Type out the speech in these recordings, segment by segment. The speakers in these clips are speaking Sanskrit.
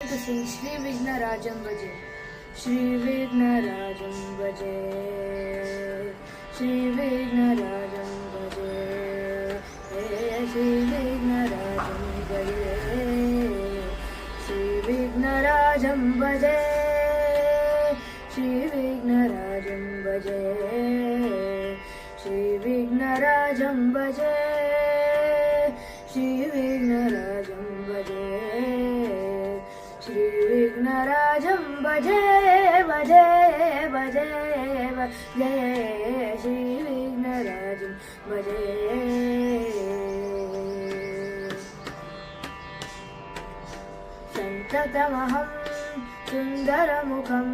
to sing Shri Vignarajam Bhaje. Shri Vignarajam Bhaje. Shri Vignarajam Bhaje. Shri Vignarajam Bhaje. Shri Vignarajam Bhaje. Shri Vignarajam Bhaje. Shri Vignarajam Bhaje. Shri Vignarajam Bhaje. Shri Vignarajam Bhaje. Bhaje Bhaje Bhaje. Shri Vignarajam Bhaje. Santatamaham Sundaramukam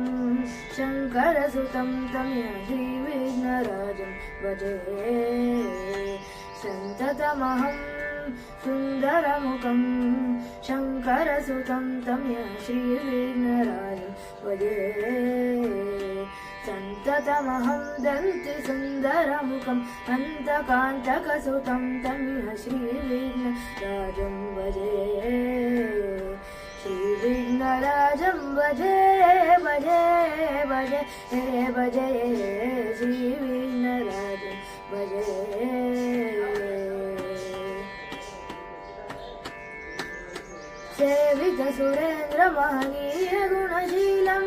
Shankarasutam Tamya Shri Vignarajam Bhaje. Santatamaham Sundaramukam Shankarasutam Tamya Shri Vignarajam Bhaje. Santatamaham Danti Sundaramukam Antakantakaasutam Tamya Shri Vignarajam Bhaje. Shri Vignarajam Bhaje. Bhaje Bhaje Bhaje. Shri Vignarajam Bhaje. Sevita Surendra Mahaniya Gunaशीlam.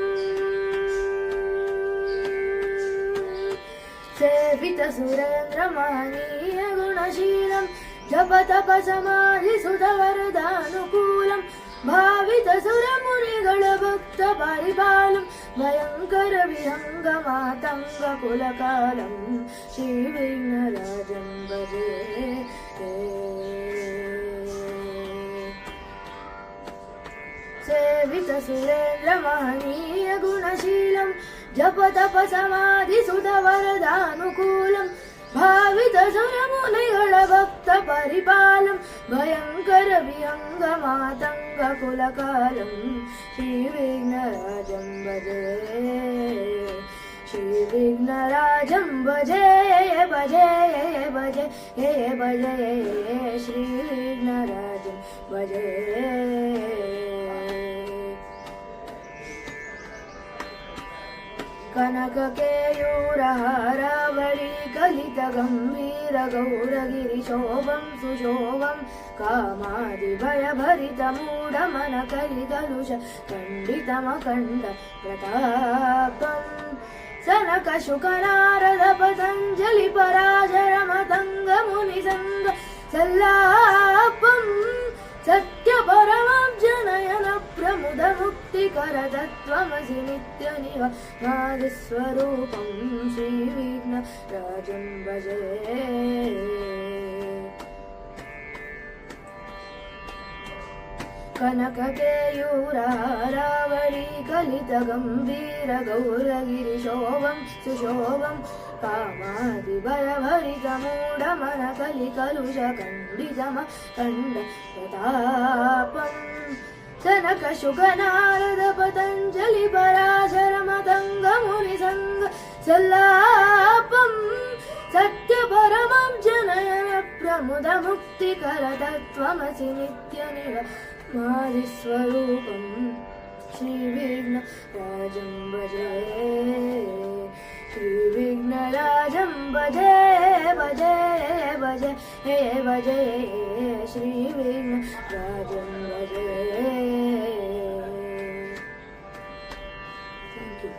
Sevita Surendra Mahaniya Gunaशीlam. Japa Tapa Samadhi Sudha Varadanukulam. Bhavita Sura Munigala Bhakta Paripalam. Bhayankara Vihanga Matanga Kulakalam. Shri Vignarajam Bhaje. Sevita Surendra Mahaniya Gunaशीlam. Japa Tapa Samadhi Sudha Varadanukulam. Bhavita Sura Munigala Bhakta Paripalam. Bhayankara Vihanga Matanga Kulakalam. Shri Vignarajam Bhaje. Shri Vignarajam Bhaje. Bhaje Bhaje Bhaje. Shri Vignarajam Bhaje. Kanaka Keyura Haravali Kalita Gambira Gauragiri Shobham Sushobham Kamadi Bhaya Bharita Muda Manakari Galusha Kandita Makanda Pratapam Sanaka Shukanarada Patanjali Parajara Matanga Munisanga Sallapam Satya Paramam Janayana Pramuda Mukti Karatatvamasi Nitya Niva Madhiswarupam Shri Vignarajam Bhaje. Kanaka Keyura Haravali Kalita Gambira Gauragiri Shobham Sushobham Kamadi Bhaya Bharita Muda Manakali Kalusha Kanditama Kanda Pratapam Sanaka Shukanarada Patanjali Parajara Matanga Munisanga Sallapam Satya Paramam Janayana Pramuda Mukti Karatatvamasi Nitya Niva Madhiswarupam Shri Vignarajam Bhaje. Shri Vignarajam Bhaje. Bhaje Bhaje Bhaje. Shri Vignarajam Bhaje. Thank you.